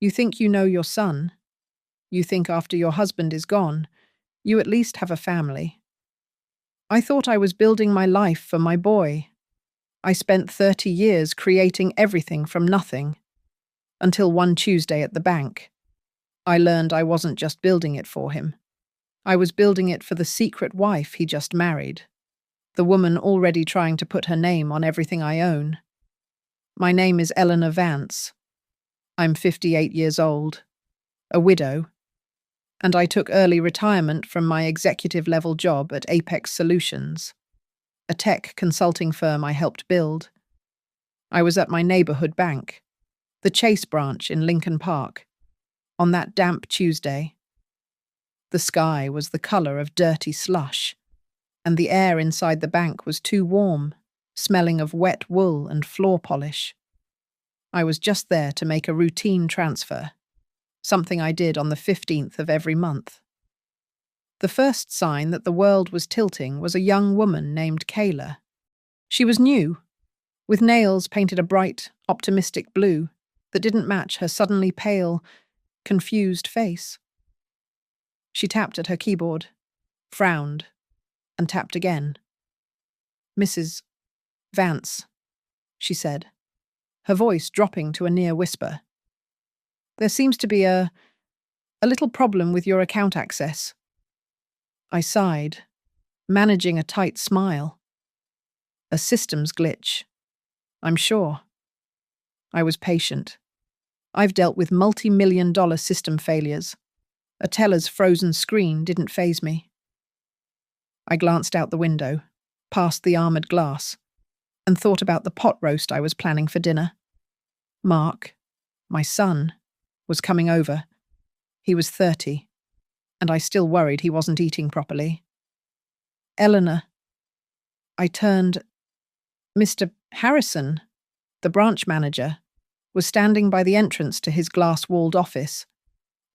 You think you know your son. You think after your husband is gone, you at least have a family. I thought I was building my life for my boy. I spent 30 years creating everything from nothing. Until one Tuesday at the bank, I learned I wasn't just building it for him. I was building it for the secret wife he just married. The woman already trying to put her name on everything I own. My name is Eleanor Vance. I'm 58 years old, a widow, and I took early retirement from my executive-level job at Apex Solutions, a tech consulting firm I helped build. I was at my neighborhood bank, the Chase branch in Lincoln Park, on that damp Tuesday. The sky was the color of dirty slush, and the air inside the bank was too warm, smelling of wet wool and floor polish. I was just there to make a routine transfer, something I did on the 15th of every month. The first sign that the world was tilting was a young woman named Kayla. She was new, with nails painted a bright, optimistic blue that didn't match her suddenly pale, confused face. She tapped at her keyboard, frowned, and tapped again. "Mrs. Vance," she said, her voice dropping to a near whisper. "There seems to be a little problem with your account access." I sighed, managing a tight smile. "A systems glitch, I'm sure." I was patient. I've dealt with multi-million-dollar system failures. A teller's frozen screen didn't faze me. I glanced out the window, past the armored glass, and thought about the pot roast I was planning for dinner. Mark, my son, was coming over. He was 30, and I still worried he wasn't eating properly. "Eleanor." I turned. Mr. Harrison, the branch manager, was standing by the entrance to his glass-walled office.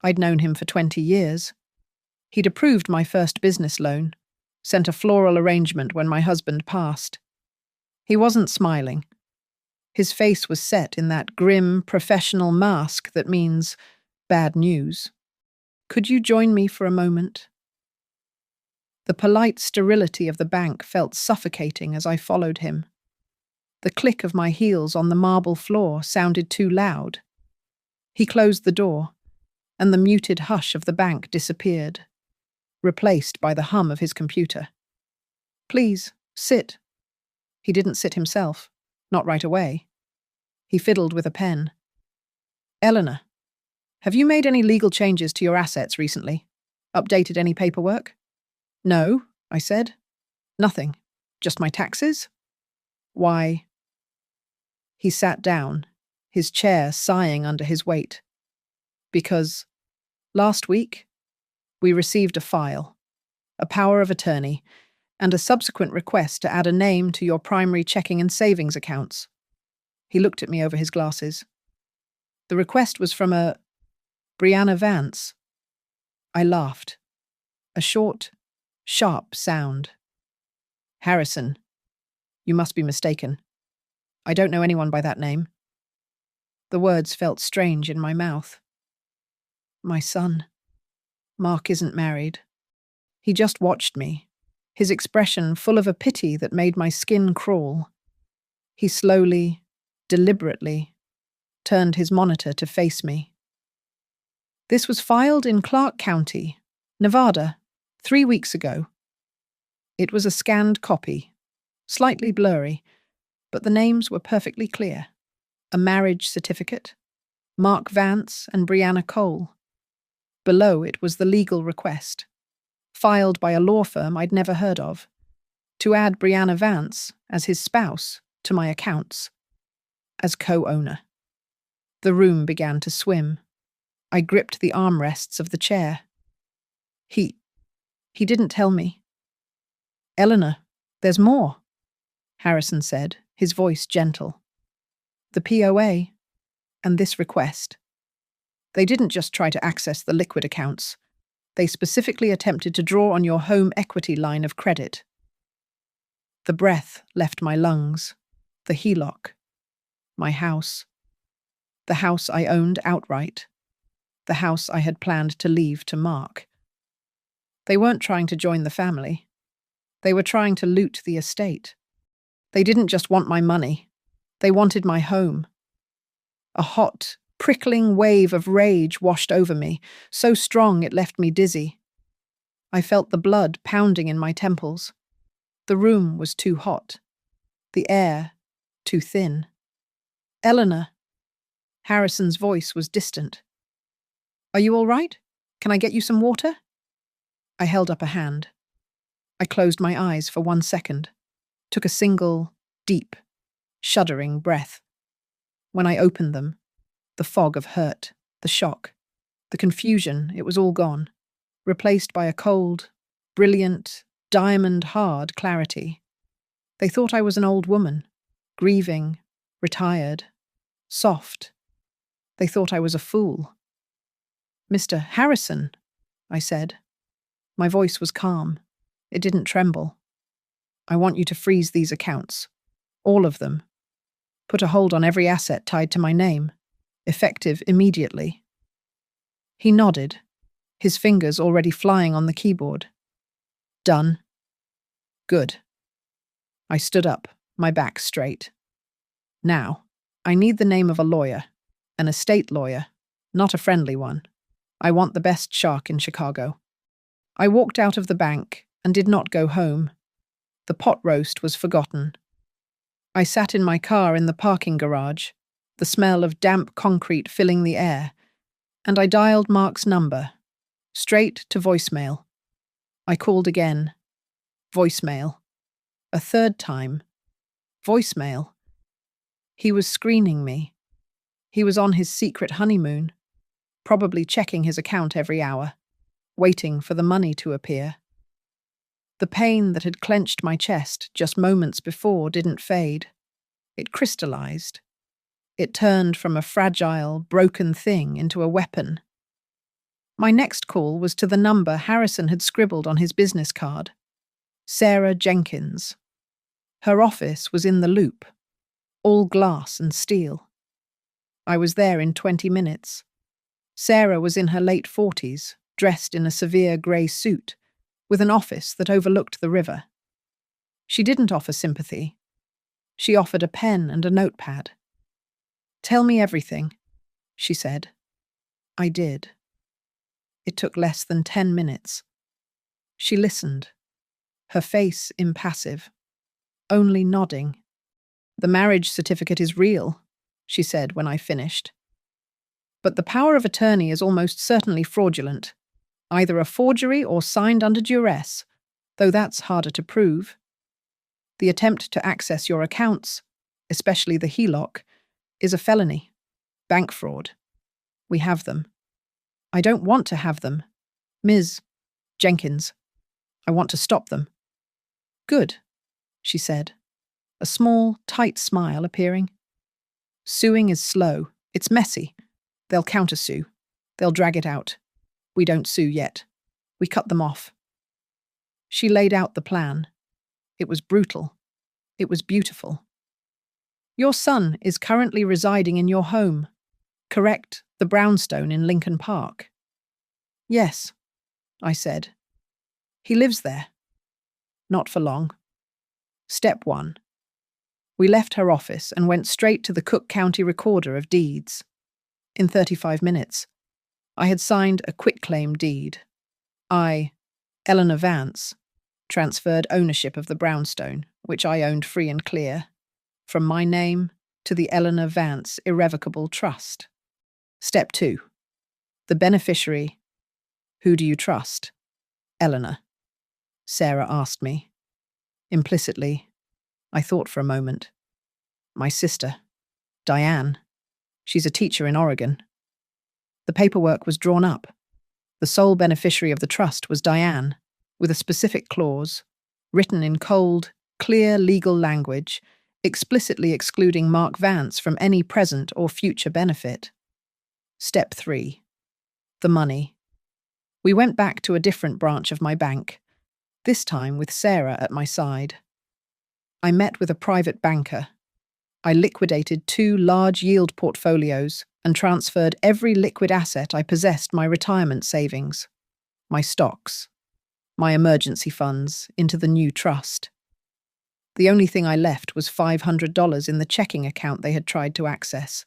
I'd known him for 20 years. He'd approved my first business loan, sent a floral arrangement when my husband passed. He wasn't smiling. His face was set in that grim, professional mask that means bad news. "Could you join me for a moment?" The polite sterility of the bank felt suffocating as I followed him. The click of my heels on the marble floor sounded too loud. He closed the door, and the muted hush of the bank disappeared, replaced by the hum of his computer. "Please, sit." He didn't sit himself, not right away. He fiddled with a pen. "Eleanor, have you made any legal changes to your assets recently? Updated any paperwork?" "No," I said. "Nothing. Just my taxes?" "Why?" He sat down, his chair sighing under his weight. "Because last week, we received a file, a power of attorney, and a subsequent request to add a name to your primary checking and savings accounts." He looked at me over his glasses. "The request was from a Brianna Vance." I laughed. A short, sharp sound. "Harrison, you must be mistaken. I don't know anyone by that name." The words felt strange in my mouth. "My son. Mark isn't married. He just watched me, his expression full of a pity that made my skin crawl. He slowly, deliberately, turned his monitor to face me. "This was filed in Clark County, Nevada, 3 weeks ago." It was a scanned copy, slightly blurry, but the names were perfectly clear. A marriage certificate, Mark Vance and Brianna Cole. Below it was the legal request, filed by a law firm I'd never heard of, to add Brianna Vance as his spouse to my accounts, as co-owner. The room began to swim. I gripped the armrests of the chair. He didn't tell me." "Eleanor, there's more," Harrison said, his voice gentle. "The POA and this request. They didn't just try to access the liquid accounts. They specifically attempted to draw on your home equity line of credit." The breath left my lungs, the HELOC, my house, the house I owned outright. the house I had planned to leave to Mark. They weren't trying to join the family. They were trying to loot the estate. They didn't just want my money. They wanted my home. A hot, prickling wave of rage washed over me, so strong it left me dizzy. I felt the blood pounding in my temples. The room was too hot. The air too thin. "Eleanor." Harrison's voice was distant. "Are you all right? Can I get you some water?" I held up a hand. I closed my eyes for 1 second, took a single, deep, shuddering breath. When I opened them, the fog of hurt, the shock, the confusion, it was all gone, replaced by a cold, brilliant, diamond-hard clarity. They thought I was an old woman, grieving, retired, soft. They thought I was a fool. "Mr. Harrison," I said. My voice was calm. It didn't tremble. "I want you to freeze these accounts. All of them. Put a hold on every asset tied to my name. Effective immediately." He nodded, his fingers already flying on the keyboard. "Done." "Good." I stood up, my back straight. "Now, I need the name of a lawyer, an estate lawyer, not a friendly one. I want the best shark in Chicago." I walked out of the bank and did not go home. The pot roast was forgotten. I sat in my car in the parking garage, the smell of damp concrete filling the air, and I dialed Mark's number, straight to voicemail. I called again. Voicemail. A third time. Voicemail. He was screening me. He was on his secret honeymoon, probably checking his account every hour, waiting for the money to appear. The pain that had clenched my chest just moments before didn't fade. It crystallized. It turned from a fragile, broken thing into a weapon. My next call was to the number Harrison had scribbled on his business card. Sarah Jenkins. Her office was in the Loop, all glass and steel. I was there in 20 minutes. Sarah was in her late 40s, dressed in a severe grey suit, with an office that overlooked the river. She didn't offer sympathy. She offered a pen and a notepad. "Tell me everything," she said. I did. It took less than 10 minutes. She listened, her face impassive, only nodding. "The marriage certificate is real," she said when I finished. "But the power of attorney is almost certainly fraudulent, either a forgery or signed under duress, though that's harder to prove. The attempt to access your accounts, especially the HELOC, is a felony. Bank fraud. We have them. I don't want to have them. Ms. Jenkins. I want to stop them." "Good," she said, a small, tight smile appearing. "Suing is slow. It's messy. They'll countersue. They'll drag it out. We don't sue yet. We cut them off." She laid out the plan. It was brutal. It was beautiful. "Your son is currently residing in your home. Correct, the brownstone in Lincoln Park?" "Yes," I said. "He lives there." "Not for long." Step 1. We left her office and went straight to the Cook County Recorder of Deeds. In 35 minutes, I had signed a quitclaim deed. I, Eleanor Vance, transferred ownership of the brownstone, which I owned free and clear, from my name to the Eleanor Vance Irrevocable Trust. Step 2. The beneficiary. "Who do you trust?" "Eleanor," Sarah asked me. Implicitly, I thought for a moment. "My sister, Diane. She's a teacher in Oregon." The paperwork was drawn up. The sole beneficiary of the trust was Diane, with a specific clause, written in cold, clear legal language, explicitly excluding Mark Vance from any present or future benefit. Step 3. The money. We went back to a different branch of my bank, this time with Sarah at my side. I met with a private banker. I liquidated 2 large yield portfolios, and transferred every liquid asset I possessed, my retirement savings, my stocks, my emergency funds, into the new trust. The only thing I left was $500 in the checking account they had tried to access.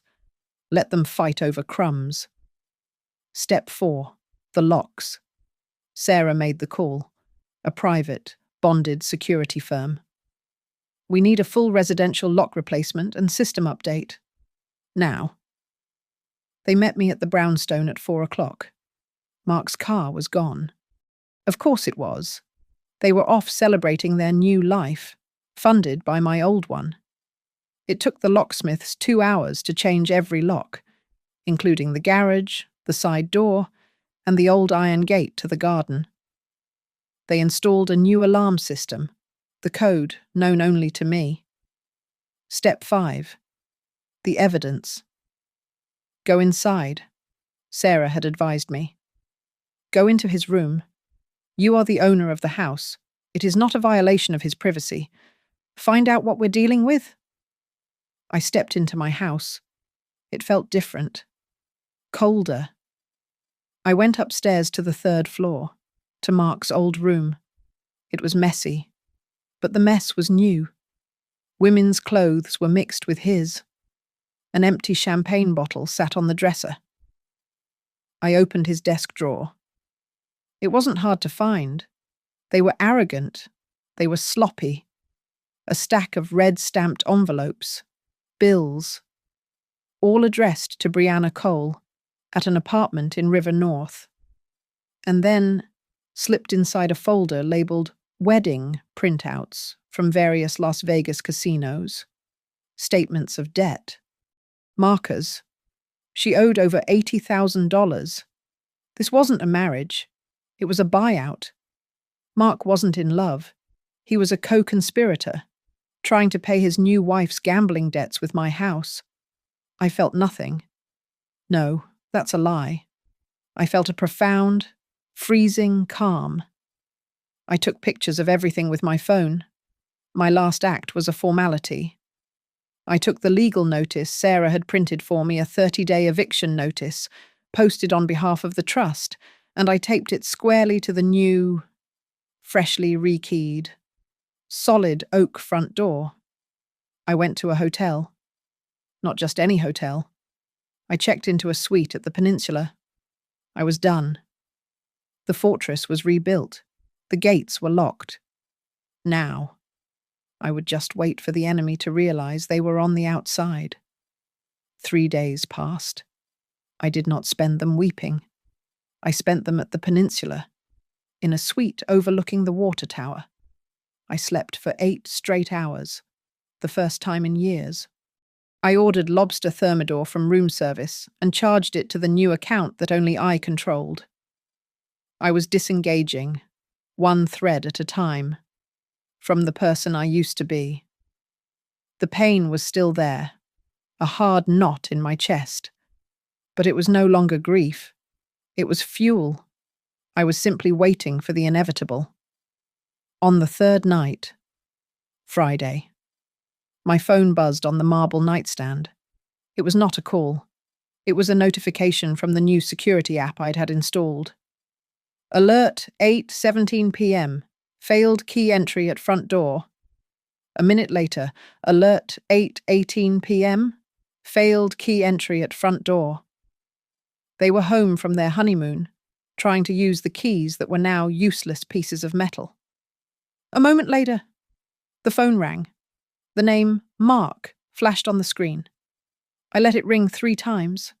Let them fight over crumbs. Step 4. The locks. Sarah made the call. A private, bonded security firm. We need a full residential lock replacement and system update. Now. They met me at the brownstone at 4 o'clock. Mark's car was gone. Of course it was. They were off celebrating their new life, funded by my old one. It took the locksmiths 2 hours to change every lock, including the garage, the side door, and the old iron gate to the garden. They installed a new alarm system, the code known only to me. Step 5. The evidence. Go inside, Sarah had advised me. Go into his room. You are the owner of the house. It is not a violation of his privacy. Find out what we're dealing with. I stepped into my house. It felt different. Colder. I went upstairs to the 3rd floor, to Mark's old room. It was messy, but the mess was new. Women's clothes were mixed with his. An empty champagne bottle sat on the dresser. I opened his desk drawer. It wasn't hard to find. They were arrogant. They were sloppy. A stack of red-stamped envelopes, bills, all addressed to Brianna Cole at an apartment in River North. And then, slipped inside a folder labeled wedding printouts from various Las Vegas casinos, statements of debt, markers. She owed over $80,000. This wasn't a marriage. It was a buyout. Mark wasn't in love. He was a co-conspirator, trying to pay his new wife's gambling debts with my house. I felt nothing. No, that's a lie. I felt a profound, freezing calm. I took pictures of everything with my phone. My last act was a formality. I took the legal notice Sarah had printed for me, a 30-day eviction notice, posted on behalf of the trust, and I taped it squarely to the new, freshly rekeyed, solid oak front door. I went to a hotel. Not just any hotel. I checked into a suite at the Peninsula. I was done. The fortress was rebuilt. The gates were locked. Now, I would just wait for the enemy to realize they were on the outside. 3 days passed. I did not spend them weeping. I spent them at the Peninsula, in a suite overlooking the water tower. I slept for 8 straight hours, the first time in years. I ordered lobster thermidor from room service and charged it to the new account that only I controlled. I was disengaging, one thread at a time, from the person I used to be. The pain was still there, a hard knot in my chest. But it was no longer grief. It was fuel. I was simply waiting for the inevitable. On the 3rd night, Friday, my phone buzzed on the marble nightstand. It was not a call. It was a notification from the new security app I'd had installed. Alert, 8:17 p.m. Failed key entry at front door. A minute later, alert, 8:18 p.m. Failed key entry at front door. They were home from their honeymoon, trying to use the keys that were now useless pieces of metal. A moment later, the phone rang. The name Mark flashed on the screen. I let it ring 3 times.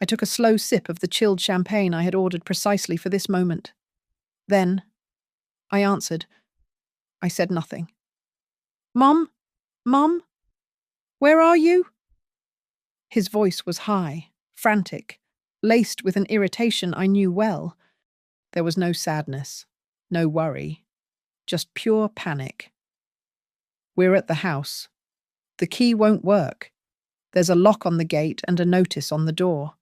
I took a slow sip of the chilled champagne I had ordered precisely for this moment. Then, I answered. I said nothing. Mom? Mom? Where are you? His voice was high, frantic, laced with an irritation I knew well. There was no sadness, no worry, just pure panic. We're at the house. The key won't work. There's a lock on the gate and a notice on the door.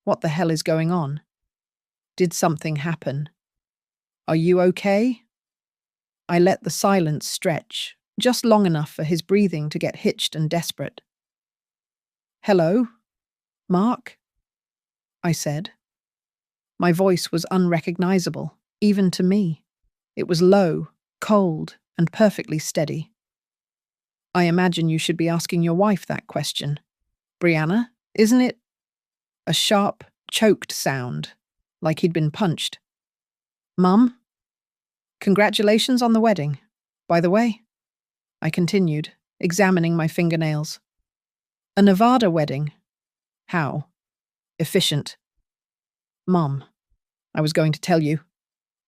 What the hell is going on? Did something happen? Are you okay? I let the silence stretch, just long enough for his breathing to get hitched and desperate. Hello? Mark? I said. My voice was unrecognizable, even to me. It was low, cold, and perfectly steady. I imagine you should be asking your wife that question. Brianna, isn't it? A sharp, choked sound, like he'd been punched. Mum? Congratulations on the wedding. By the way, I continued, examining my fingernails. A Nevada wedding. How? Efficient. Mum, I was going to tell you.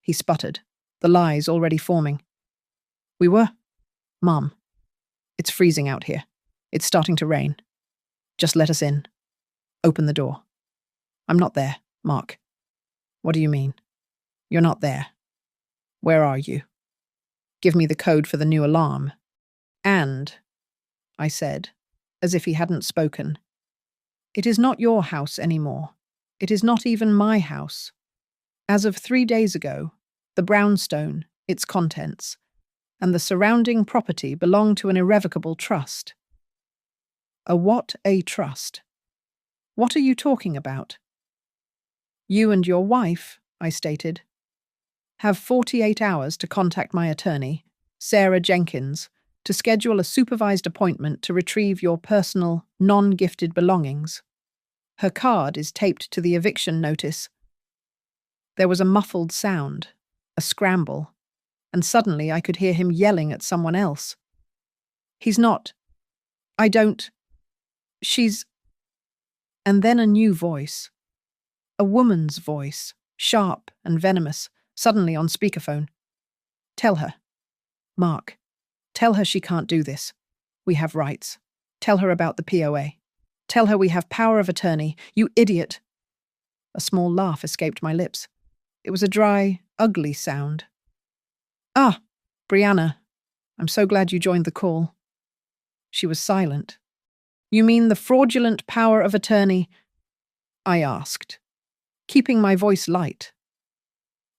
He sputtered, the lies already forming. We were? Mum, it's freezing out here. It's starting to rain. Just let us in. Open the door. I'm not there, Mark. What do you mean? You're not there. Where are you? Give me the code for the new alarm. And, I said, as if he hadn't spoken, it is not your house anymore. It is not even my house. As of 3 days ago, the brownstone, its contents, and the surrounding property belong to an irrevocable trust. A trust? What are you talking about? You and your wife, I stated, have 48 hours to contact my attorney, Sarah Jenkins, to schedule a supervised appointment to retrieve your personal, non-gifted belongings. Her card is taped to the eviction notice. There was a muffled sound, a scramble, and suddenly I could hear him yelling at someone else. He's not. I don't. She's. And then a new voice. A woman's voice, sharp and venomous, suddenly on speakerphone. Tell her. Mark. Tell her she can't do this. We have rights. Tell her about the POA. Tell her we have power of attorney. You idiot. A small laugh escaped my lips. It was a dry, ugly sound. Ah, Brianna. I'm so glad you joined the call. She was silent. You mean the fraudulent power of attorney? I asked, keeping my voice light.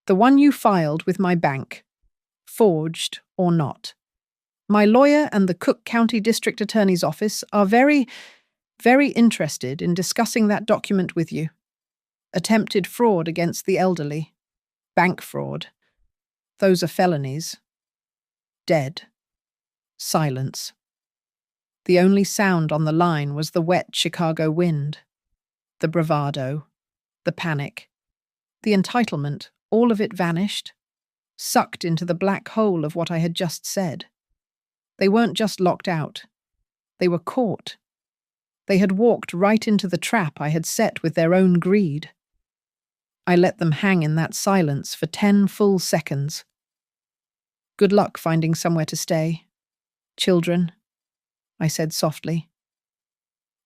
The one you filed with my bank, forged or not. My lawyer and the Cook County District Attorney's Office are very, very interested in discussing that document with you. Attempted fraud against the elderly. Bank fraud. Those are felonies. Dead. Silence. The only sound on the line was the wet Chicago wind. The bravado. The panic. The entitlement, all of it vanished, sucked into the black hole of what I had just said. They weren't just locked out. They were caught. They had walked right into the trap I had set with their own greed. I let them hang in that silence for 10 full seconds. Good luck finding somewhere to stay. Children, I said softly.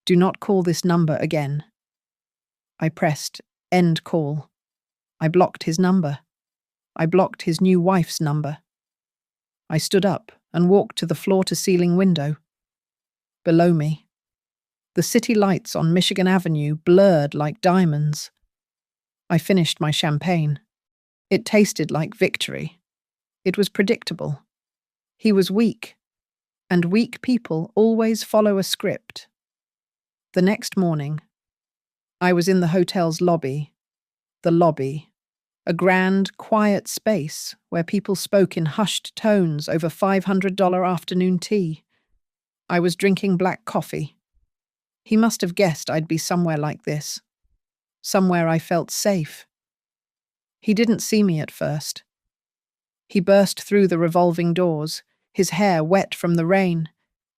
Do not call this number again. I pressed end call. I blocked his number. I blocked his new wife's number. I stood up and walked to the floor-to-ceiling window. Below me, the city lights on Michigan Avenue blurred like diamonds. I finished my champagne. It tasted like victory. It was predictable. He was weak, and weak people always follow a script. The next morning, I was in the hotel's lobby. The lobby. A grand, quiet space where people spoke in hushed tones over $500 afternoon tea. I was drinking black coffee. He must have guessed I'd be somewhere like this. Somewhere I felt safe. He didn't see me at first. He burst through the revolving doors, his hair wet from the rain,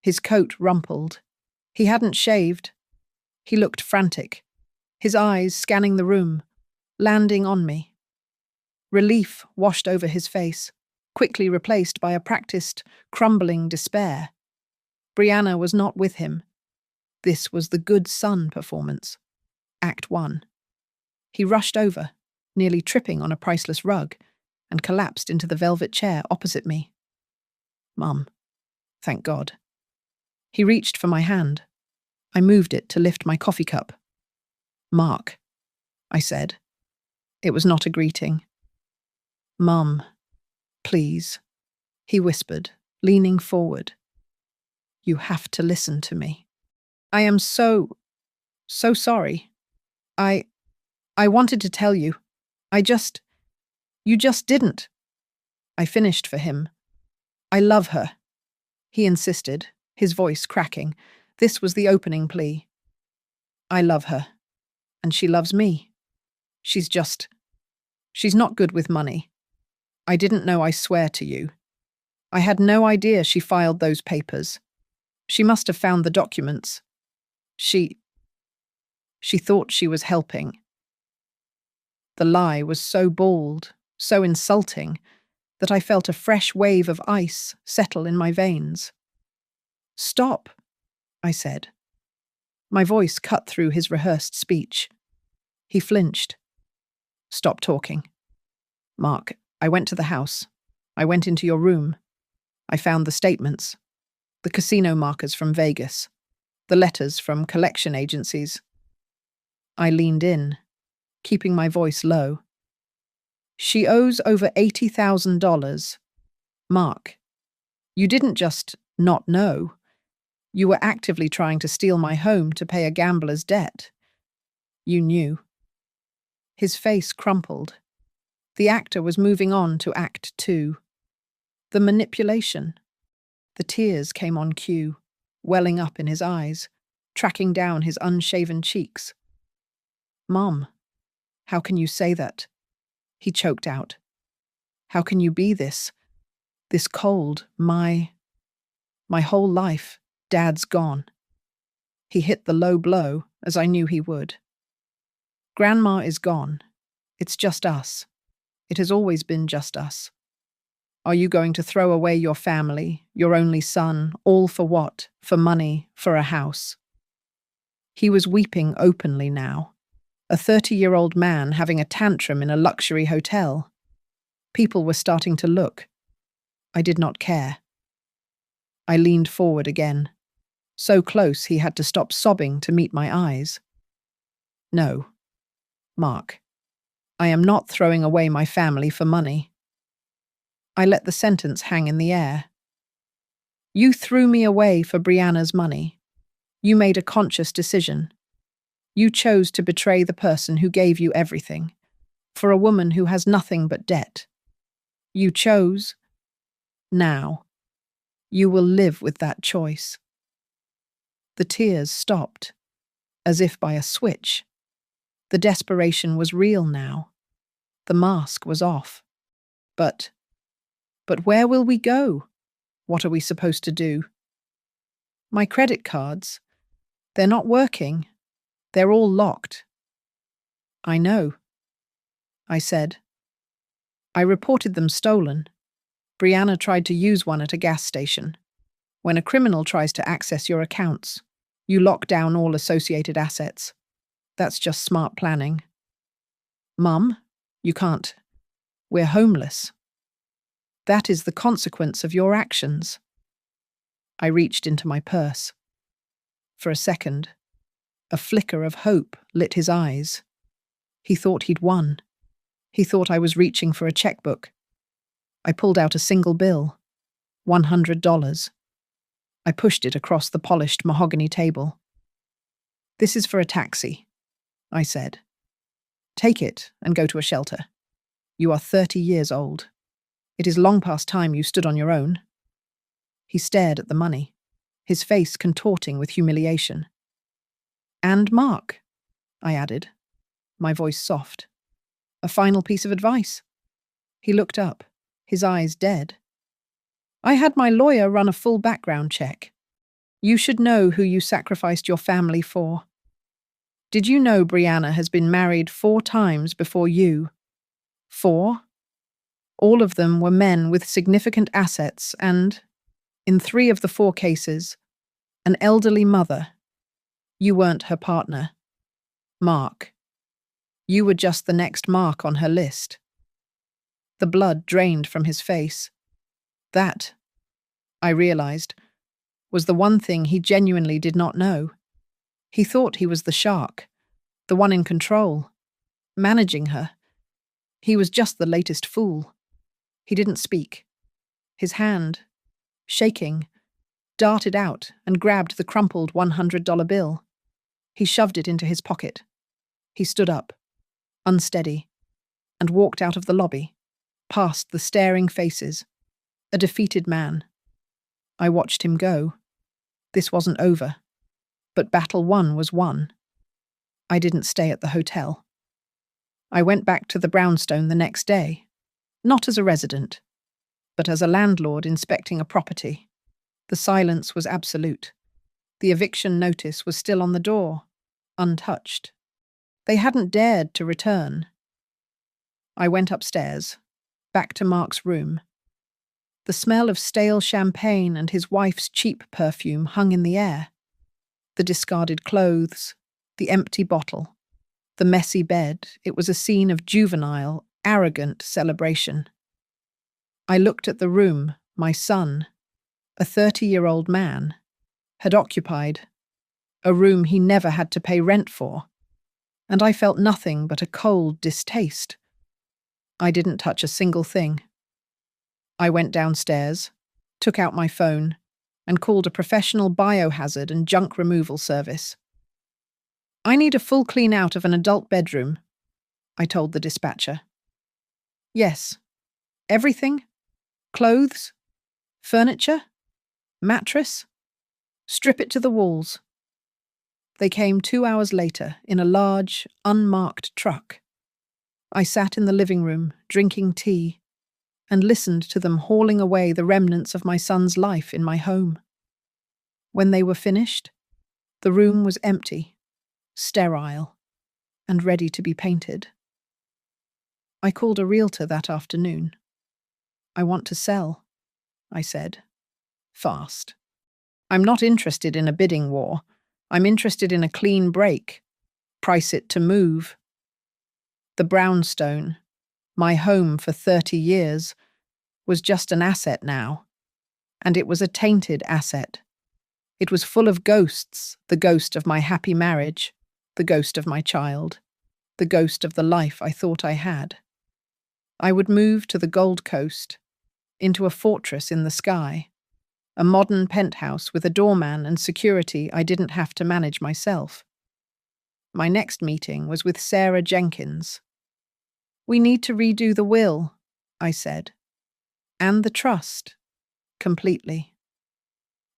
his coat rumpled. He hadn't shaved. He looked frantic, his eyes scanning the room, landing on me. Relief washed over his face, quickly replaced by a practiced, crumbling despair. Brianna was not with him. This was the good son performance. Act 1. He rushed over, nearly tripping on a priceless rug, and collapsed into the velvet chair opposite me. Mum. Thank God. He reached for my hand. I moved it to lift my coffee cup. Mark, I said. It was not a greeting. Mum, please, he whispered, leaning forward. You have to listen to me. I am so... So sorry. I I wanted to tell you. You just didn't. I finished for him. I love her. He insisted, his voice cracking. This was the opening plea. I love her. And she loves me. She's not good with money. I didn't know, I swear to you. I had no idea she filed those papers. She must have found the documents. She thought she was helping. The lie was so bald, so insulting, that I felt a fresh wave of ice settle in my veins. Stop, I said. My voice cut through his rehearsed speech. He flinched. Stop talking. Mark, I went to the house. I went into your room. I found the statements, the casino markers from Vegas, the letters from collection agencies. I leaned in, keeping my voice low. She owes over $80,000. Mark, you didn't just not know. You were actively trying to steal my home to pay a gambler's debt. You knew. His face crumpled. The actor was moving on to Act 2. The manipulation. The tears came on cue, welling up in his eyes, tracking down his unshaven cheeks. Mom, how can you say that? He choked out. How can you be this cold? My whole life, Dad's gone. He hit the low blow, as I knew he would. Grandma is gone. It's just us. It has always been just us. Are you going to throw away your family, your only son, all for what? For money, for a house? He was weeping openly now. A 30-year-old man having a tantrum in a luxury hotel. People were starting to look. I did not care. I leaned forward again. So close he had to stop sobbing to meet my eyes. No, Mark. I am not throwing away my family for money. I let the sentence hang in the air. You threw me away for Brianna's money. You made a conscious decision. You chose to betray the person who gave you everything, for a woman who has nothing but debt. You chose. Now, you will live with that choice. The tears stopped, as if by a switch. The desperation was real now. The mask was off. But where will we go? What are we supposed to do? My credit cards, they're not working. They're all locked. I know, I said. I reported them stolen. Brianna tried to use one at a gas station. When a criminal tries to access your accounts, you lock down all associated assets. That's just smart planning. Mum, you can't. We're homeless. That is the consequence of your actions. I reached into my purse. For a second, a flicker of hope lit his eyes. He thought he'd won. He thought I was reaching for a checkbook. I pulled out a single bill, $100. I pushed it across the polished mahogany table. This is for a taxi, I said. Take it and go to a shelter. You are 30 years old. It is long past time you stood on your own. He stared at the money, his face contorting with humiliation. And Mark, I added, my voice soft. A final piece of advice. He looked up, his eyes dead. I had my lawyer run a full background check. You should know who you sacrificed your family for. Did you know Brianna has been married 4 times before you? 4? All of them were men with significant assets and, in 3 of the 4 cases, an elderly mother. You weren't her partner. Mark. You were just the next mark on her list. The blood drained from his face. That, I realized, was the one thing he genuinely did not know. He thought he was the shark, the one in control, managing her. He was just the latest fool. He didn't speak. His hand, shaking, darted out and grabbed the crumpled $100 bill. He shoved it into his pocket. He stood up, unsteady, and walked out of the lobby, past the staring faces, a defeated man. I watched him go. This wasn't over, but battle one was won. I didn't stay at the hotel. I went back to the brownstone the next day, not as a resident, but as a landlord inspecting a property. The silence was absolute. The eviction notice was still on the door, untouched. They hadn't dared to return. I went upstairs, back to Mark's room. The smell of stale champagne and his wife's cheap perfume hung in the air. The discarded clothes, the empty bottle, the messy bed, it was a scene of juvenile, arrogant celebration. I looked at the room my son, a 30-year-old man, had occupied, a room he never had to pay rent for, and I felt nothing but a cold distaste. I didn't touch a single thing. I went downstairs, took out my phone, and called a professional biohazard and junk removal service. I need a full clean out of an adult bedroom, I told the dispatcher. Yes. Everything? Clothes? Furniture? Mattress? Strip it to the walls. They came 2 hours later in a large, unmarked truck. I sat in the living room, drinking tea, and listened to them hauling away the remnants of my son's life in my home. When they were finished, the room was empty, sterile, and ready to be painted. I called a realtor that afternoon. I want to sell, I said. Fast. I'm not interested in a bidding war. I'm interested in a clean break. Price it to move. The brownstone, my home for 30 years, was just an asset now. And it was a tainted asset. It was full of ghosts, the ghost of my happy marriage, the ghost of my child, the ghost of the life I thought I had. I would move to the Gold Coast, into a fortress in the sky, a modern penthouse with a doorman and security I didn't have to manage myself. My next meeting was with Sarah Jenkins. We need to redo the will, I said, and the trust, completely.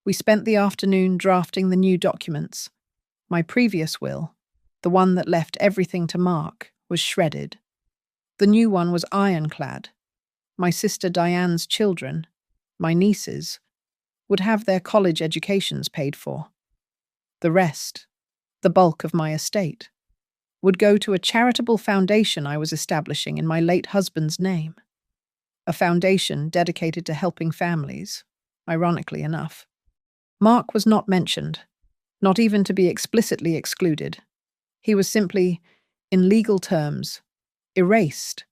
We spent the afternoon drafting the new documents. My previous will, the one that left everything to Mark, was shredded. The new one was ironclad. My sister Diane's children, my nieces, would have their college educations paid for. The rest, the bulk of my estate, would go to a charitable foundation I was establishing in my late husband's name. A foundation dedicated to helping families, ironically enough. Mark was not mentioned, not even to be explicitly excluded. He was simply, in legal terms, erased.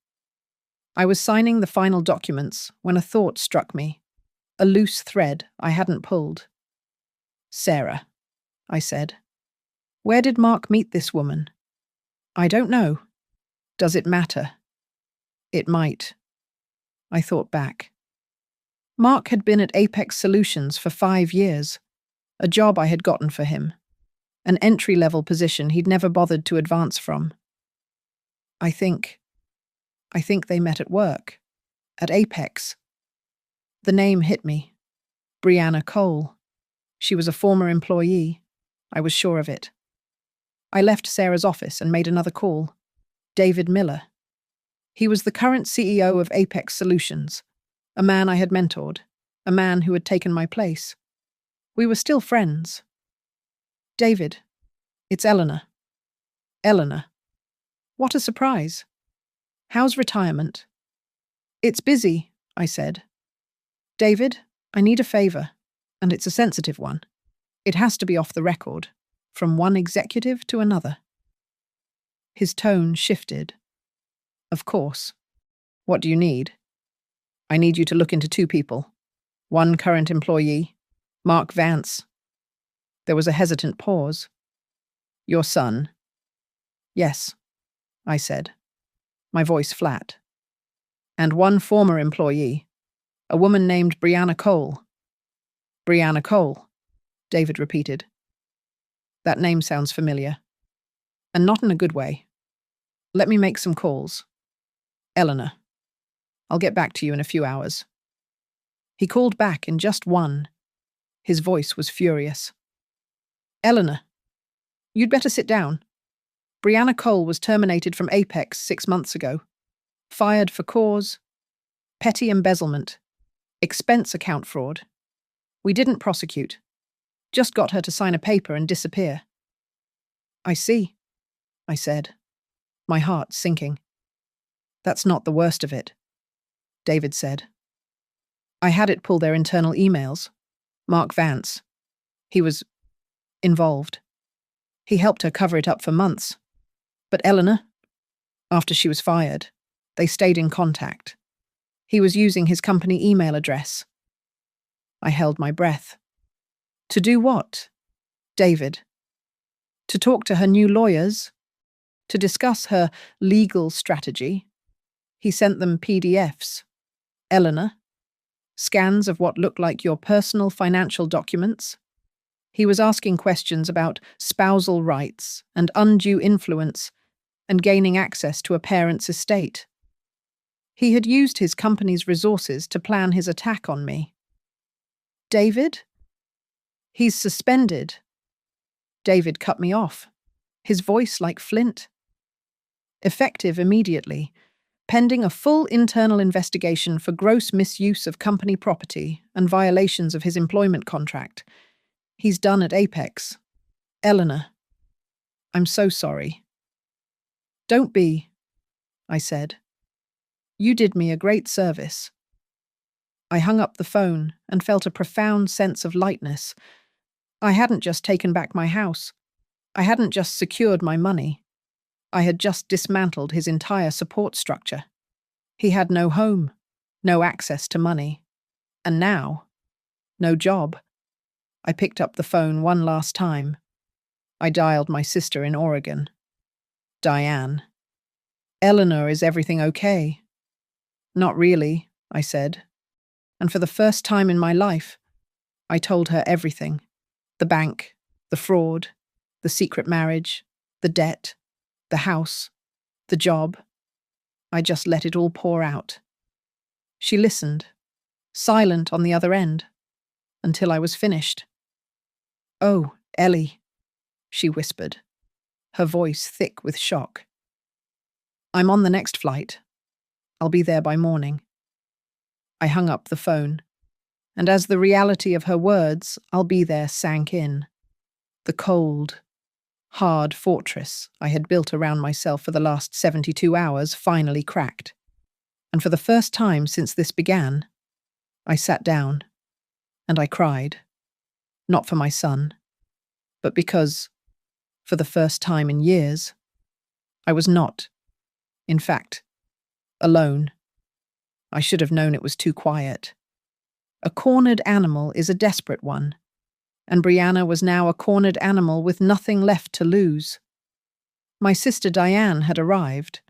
I was signing the final documents when a thought struck me, a loose thread I hadn't pulled. Sarah, I said. Where did Mark meet this woman? I don't know. Does it matter? It might. I thought back. Mark had been at Apex Solutions for 5 years, a job I had gotten for him, an entry-level position he'd never bothered to advance from. I think they met at work, at Apex. The name hit me. Brianna Cole. She was a former employee. I was sure of it. I left Sarah's office and made another call. David Miller. He was the current CEO of Apex Solutions, a man I had mentored, a man who had taken my place. We were still friends. David, it's Eleanor. Eleanor. What a surprise. How's retirement? It's busy, I said. David, I need a favor, and it's a sensitive one. It has to be off the record, from one executive to another. His tone shifted. Of course. What do you need? I need you to look into 2 people. One current employee, Mark Vance. There was a hesitant pause. Your son. Yes, I said, my voice flat. And one former employee, a woman named Brianna Cole. Brianna Cole, David repeated. That name sounds familiar. And not in a good way. Let me make some calls. Eleanor. I'll get back to you in a few hours. He called back in just one. His voice was furious. Eleanor, you'd better sit down. Brianna Cole was terminated from Apex 6 months ago. Fired for cause, petty embezzlement, expense account fraud. We didn't prosecute. Just got her to sign a paper and disappear. I see, I said, my heart sinking. That's not the worst of it, David said. I had it pull their internal emails. Mark Vance. He was involved. He helped her cover it up for months. But Eleanor, after she was fired, they stayed in contact. He was using his company email address. I held my breath. To do what? David. To talk to her new lawyers? To discuss her legal strategy? He sent them PDFs. Eleanor? Scans of what looked like your personal financial documents? He was asking questions about spousal rights and undue influence and gaining access to a parent's estate. He had used his company's resources to plan his attack on me. David? He's suspended. David cut me off, his voice like flint. Effective immediately, pending a full internal investigation for gross misuse of company property and violations of his employment contract. He's done at Apex. Eleanor, I'm so sorry. Don't be, I said. You did me a great service. I hung up the phone and felt a profound sense of lightness. I hadn't just taken back my house. I hadn't just secured my money. I had just dismantled his entire support structure. He had no home, no access to money, and now, no job. I picked up the phone one last time. I dialed my sister in Oregon. Diane. Eleanor, is everything okay? Not really, I said. And for the first time in my life, I told her everything. The bank, the fraud, the secret marriage, the debt, the house, the job. I just let it all pour out. She listened, silent on the other end, until I was finished. Oh, Ellie, she whispered, her voice thick with shock. I'm on the next flight. I'll be there by morning. I hung up the phone, and as the reality of her words, I'll be there, sank in. The cold, hard fortress I had built around myself for the last 72 hours finally cracked. And for the first time since this began, I sat down and I cried. Not for my son, but because, for the first time in years, I was not, in fact, alone. I should have known it was too quiet. A cornered animal is a desperate one, and Brianna was now a cornered animal with nothing left to lose. My sister Diane had arrived,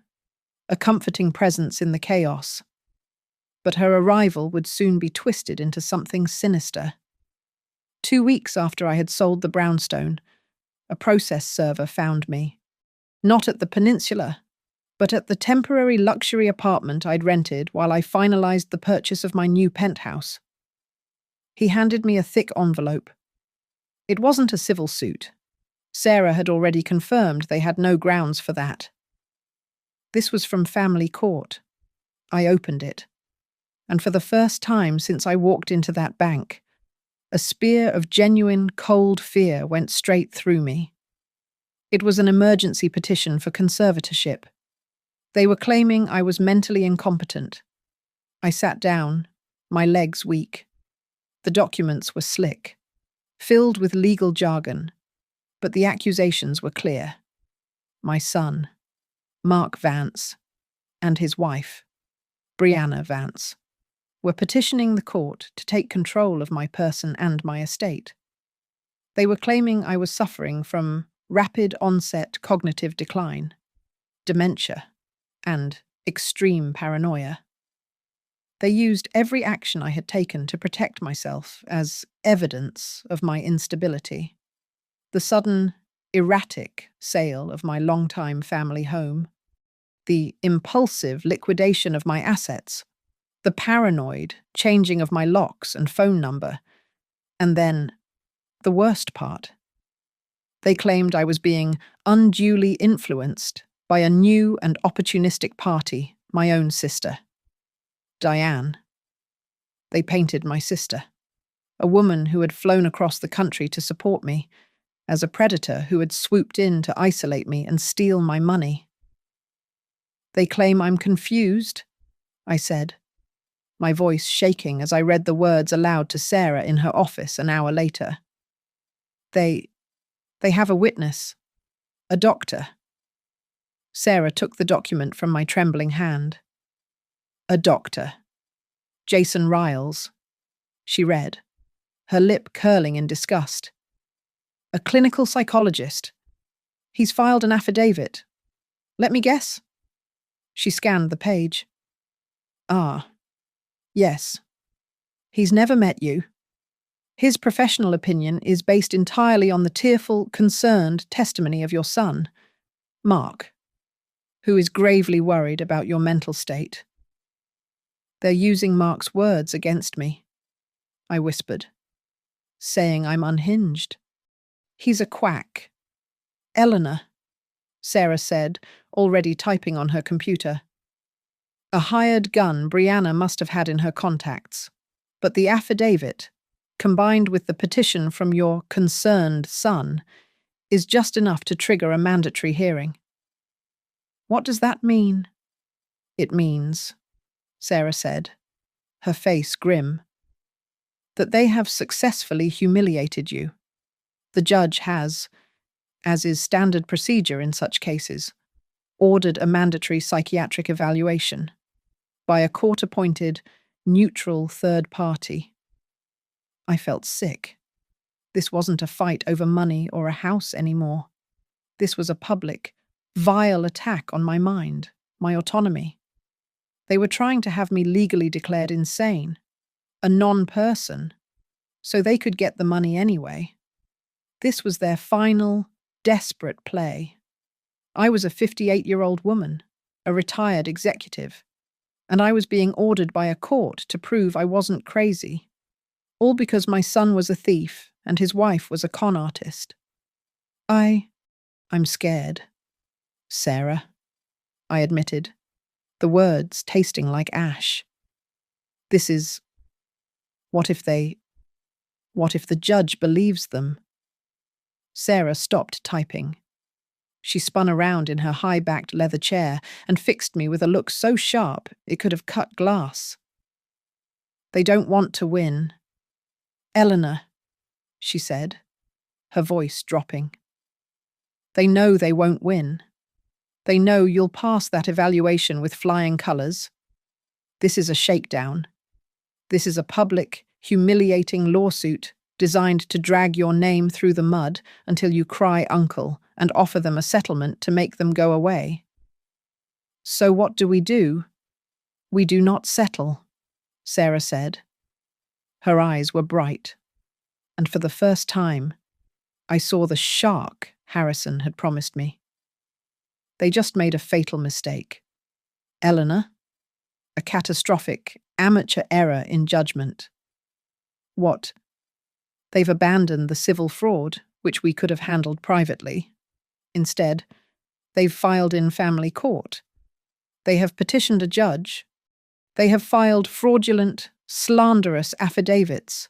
a comforting presence in the chaos. But her arrival would soon be twisted into something sinister. 2 weeks after I had sold the brownstone, a process server found me. Not at the peninsula, but at the temporary luxury apartment I'd rented while I finalized the purchase of my new penthouse. He handed me a thick envelope. It wasn't a civil suit. Sarah had already confirmed they had no grounds for that. This was from family court. I opened it, and for the first time since I walked into that bank, a spear of genuine, cold fear went straight through me. It was an emergency petition for conservatorship. They were claiming I was mentally incompetent. I sat down, my legs weak. The documents were slick, filled with legal jargon, but the accusations were clear. My son, Mark Vance, and his wife, Brianna Vance, were petitioning the court to take control of my person and my estate. They were claiming I was suffering from rapid onset cognitive decline, dementia, and extreme paranoia. They used every action I had taken to protect myself as evidence of my instability. The sudden, erratic sale of my longtime family home, the impulsive liquidation of my assets, the paranoid changing of my locks and phone number, and then the worst part. They claimed I was being unduly influenced by a new and opportunistic party, my own sister, Diane. They painted my sister, a woman who had flown across the country to support me, as a predator who had swooped in to isolate me and steal my money. They claim I'm confused, I said, my voice shaking as I read the words aloud to Sarah in her office an hour later. They have a witness, a doctor. Sarah took the document from my trembling hand. A doctor. Jason Riles, she read, her lip curling in disgust. A clinical psychologist. He's filed an affidavit. Let me guess. She scanned the page. Ah, yes. He's never met you. His professional opinion is based entirely on the tearful, concerned testimony of your son, Mark, who is gravely worried about your mental state. They're using Mark's words against me, I whispered, saying I'm unhinged. He's a quack. Eleanor, Sarah said, already typing on her computer. A hired gun Brianna must have had in her contacts, but the affidavit, combined with the petition from your concerned son, is just enough to trigger a mandatory hearing. What does that mean? It means, Sarah said, her face grim, that they have successfully humiliated you. The judge has, as is standard procedure in such cases, ordered a mandatory psychiatric evaluation by a court-appointed, neutral third party. I felt sick. This wasn't a fight over money or a house anymore. This was a public, vile attack on my mind, my autonomy. They were trying to have me legally declared insane, a non-person, so they could get the money anyway. This was their final, desperate play. I was a 58-year-old woman, a retired executive, and I was being ordered by a court to prove I wasn't crazy, all because my son was a thief and his wife was a con artist. I'm scared. Sarah, I admitted, the words tasting like ash. This is... What if the judge believes them? Sarah stopped typing. She spun around in her high-backed leather chair and fixed me with a look so sharp it could have cut glass. They don't want to win. Eleanor, she said, her voice dropping. They know they won't win. They know you'll pass that evaluation with flying colours. This is a shakedown. This is a public, humiliating lawsuit designed to drag your name through the mud until you cry uncle and offer them a settlement to make them go away. So what do? We do not settle, Sarah said. Her eyes were bright, and for the first time, I saw the shark Harrison had promised me. They just made a fatal mistake. Eleanor, a catastrophic, amateur error in judgment. What? They've abandoned the civil fraud, which we could have handled privately. Instead, they've filed in family court. They have petitioned a judge. They have filed fraudulent, slanderous affidavits.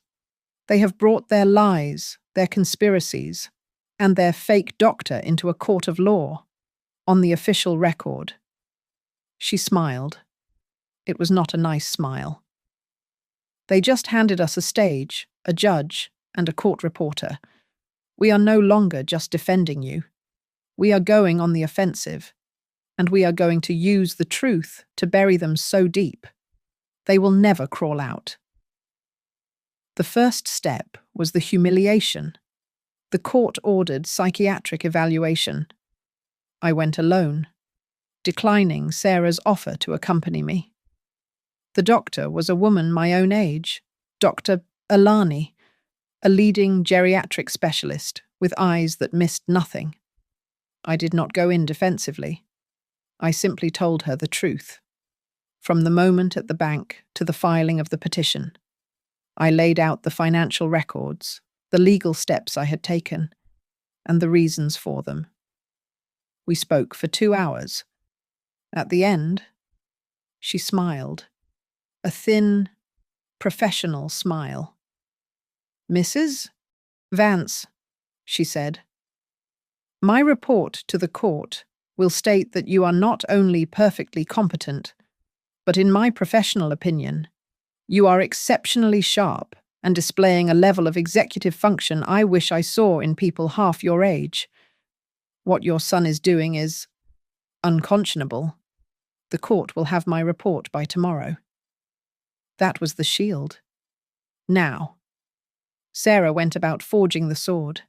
They have brought their lies, their conspiracies, and their fake doctor into a court of law, on the official record. She smiled. It was not a nice smile. They just handed us a stage, a judge, and a court reporter. We are no longer just defending you. We are going on the offensive, and we are going to use the truth to bury them so deep. They will never crawl out. The first step was the humiliation, the court-ordered psychiatric evaluation. I went alone, declining Sarah's offer to accompany me. The doctor was a woman my own age, Dr. Alani, a leading geriatric specialist with eyes that missed nothing. I did not go in defensively. I simply told her the truth. From the moment at the bank to the filing of the petition, I laid out the financial records, the legal steps I had taken, and the reasons for them. We spoke for 2 hours. At the end, she smiled, a thin, professional smile. "Mrs. Vance," she said, "my report to the court will state that you are not only perfectly competent, but in my professional opinion, you are exceptionally sharp and displaying a level of executive function I wish I saw in people half your age. What your son is doing is unconscionable. The court will have my report by tomorrow." That was the shield. Now, Sarah went about forging the sword.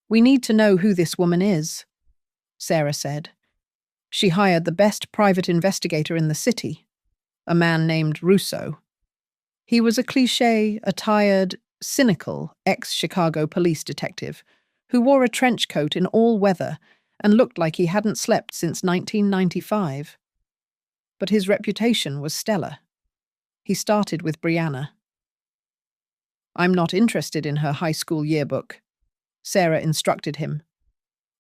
"We need to know who this woman is," Sarah said. "She hired the best private investigator in the city, a man named Russo. He was a cliché-attired, cynical ex-Chicago police detective who wore a trench coat in all weather and looked like he hadn't slept since 1995. But his reputation was stellar. He started with Brianna. "I'm not interested in her high school yearbook," Sarah instructed him.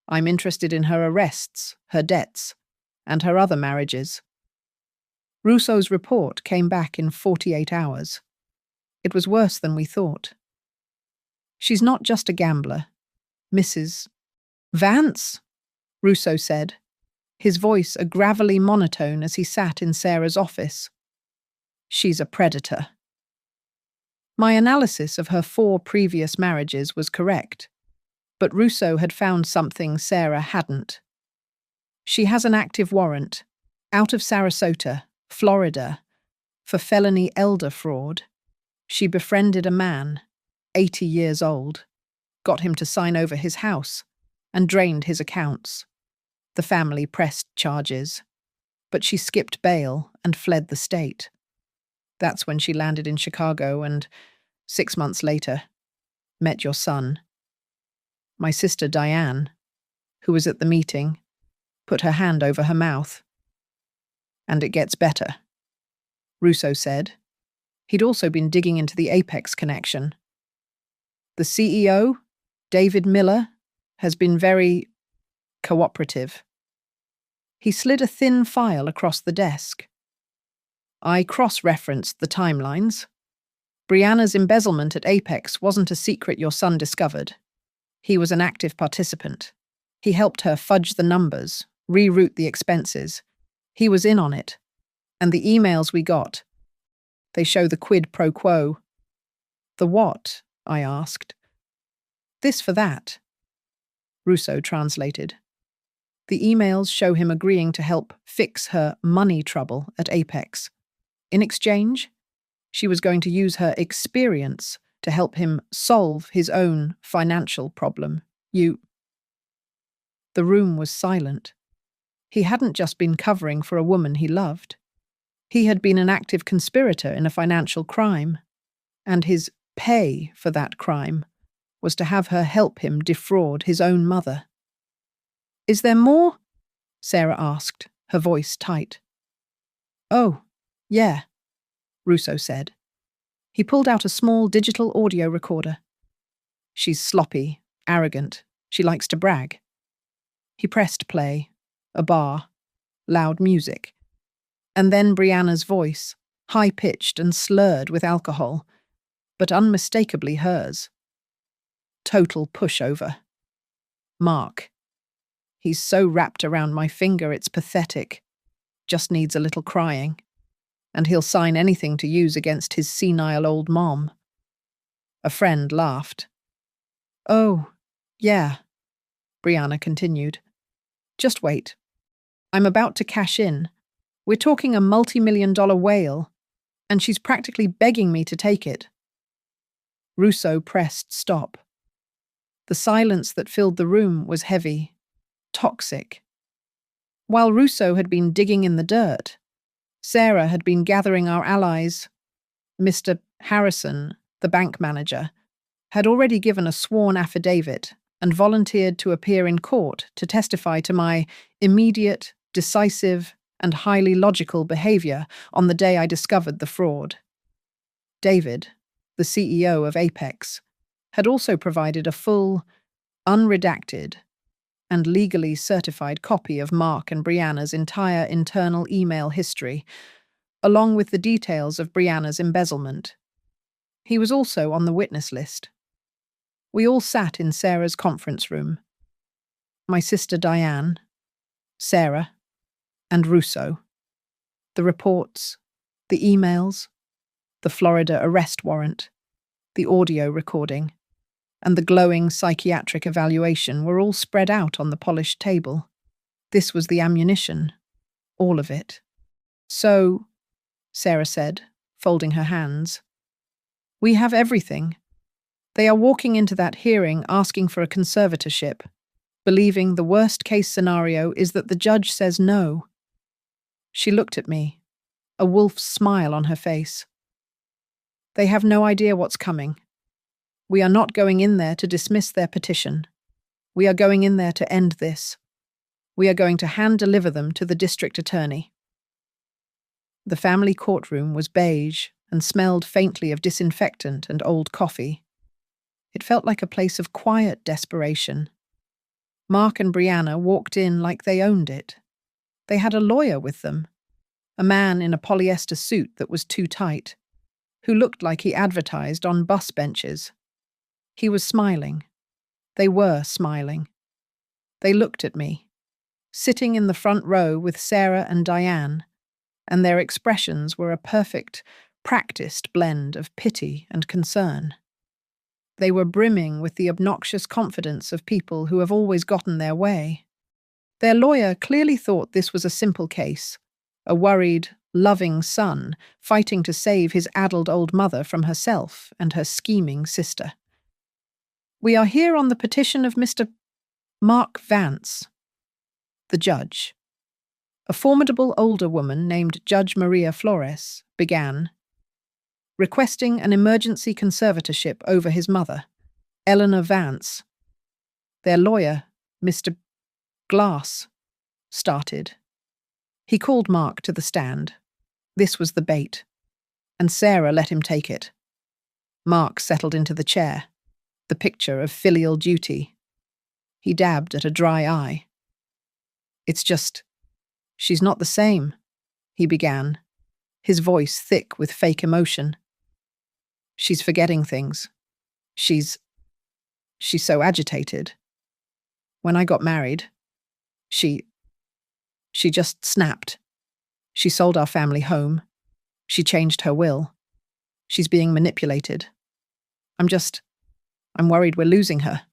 "I'm interested in her arrests, her debts, and her other marriages." Russo's report came back in 48 hours. It was worse than we thought. "She's not just a gambler, Mrs. Vance," Russo said, his voice a gravelly monotone as he sat in Sarah's office. "She's a predator." My analysis of her 4 previous marriages was correct, but Russo had found something Sarah hadn't. She has an active warrant, out of Sarasota, Florida, for felony elder fraud. She befriended a man, 80 years old, got him to sign over his house, and drained his accounts. The family pressed charges, but she skipped bail and fled the state. That's when she landed in Chicago and, 6 months later, met your son. My sister Diane, who was at the meeting, put her hand over her mouth. "And it gets better," Russo said. He'd also been digging into the Apex connection. "The CEO, David Miller, has been very cooperative." He slid a thin file across the desk. "I cross-referenced the timelines. Brianna's embezzlement at Apex wasn't a secret your son discovered. He was an active participant. He helped her fudge the numbers, reroute the expenses. He was in on it. And the emails we got, they show the quid pro quo." "The what?" I asked. "This for that," Russo translated. "The emails show him agreeing to help fix her money trouble at Apex. In exchange, she was going to use her experience to help him solve his own financial problem. The room was silent. He hadn't just been covering for a woman he loved. He had been an active conspirator in a financial crime, and his pay for that crime was to have her help him defraud his own mother. "Is there more?" Sarah asked, her voice tight. "Oh, yeah," Russo said. He pulled out a small digital audio recorder. "She's sloppy, arrogant. She likes to brag." He pressed play. A bar. Loud music. And then Brianna's voice, high-pitched and slurred with alcohol, but unmistakably hers. "Total pushover. Mark. He's so wrapped around my finger it's pathetic. Just needs a little crying. And he'll sign anything to use against his senile old mom." A friend laughed. "Oh, yeah," Brianna continued. "Just wait. I'm about to cash in. We're talking a multi-million-dollar whale, and she's practically begging me to take it." Russo pressed stop. The silence that filled the room was heavy, toxic. While Russo had been digging in the dirt, Sarah had been gathering our allies, Mr. Harrison, the bank manager, had already given a sworn affidavit and volunteered to appear in court to testify to my immediate, decisive, and highly logical behavior on the day I discovered the fraud. David, the CEO of Apex, had also provided a full, unredacted, and legally certified copy of Mark and Brianna's entire internal email history, along with the details of Brianna's embezzlement. He was also on the witness list. We all sat in Sarah's conference room. My sister Diane, Sarah, and Russo. The reports, the emails, the Florida arrest warrant, the audio recording, and the glowing psychiatric evaluation were all spread out on the polished table. This was the ammunition, all of it. So, Sarah said, folding her hands, we have everything. They are walking into that hearing asking for a conservatorship, believing the worst-case scenario is that the judge says no. She looked at me, a wolf's smile on her face. They have no idea what's coming. We are not going in there to dismiss their petition. We are going in there to end this. We are going to hand-deliver them to the district attorney. The family courtroom was beige and smelled faintly of disinfectant and old coffee. It felt like a place of quiet desperation. Mark and Brianna walked in like they owned it. They had a lawyer with them, a man in a polyester suit that was too tight, who looked like he advertised on bus benches. He was smiling. They were smiling. They looked at me, sitting in the front row with Sarah and Diane, and their expressions were a perfect, practiced blend of pity and concern. They were brimming with the obnoxious confidence of people who have always gotten their way. Their lawyer clearly thought this was a simple case, a worried, loving son fighting to save his addled old mother from herself and her scheming sister. We are here on the petition of Mr. Mark Vance, the judge. A formidable older woman named Judge Maria Flores began, requesting an emergency conservatorship over his mother, Eleanor Vance. Their lawyer, Mr. Glass, started. He called Mark to the stand. This was the bait, and Sarah let him take it. Mark settled into the chair, the picture of filial duty. He dabbed at a dry eye. It's just, she's not the same, he began, his voice thick with fake emotion. She's forgetting things. She's so agitated. When I got married, she just snapped. She sold our family home. She changed her will. She's being manipulated. I'm worried we're losing her.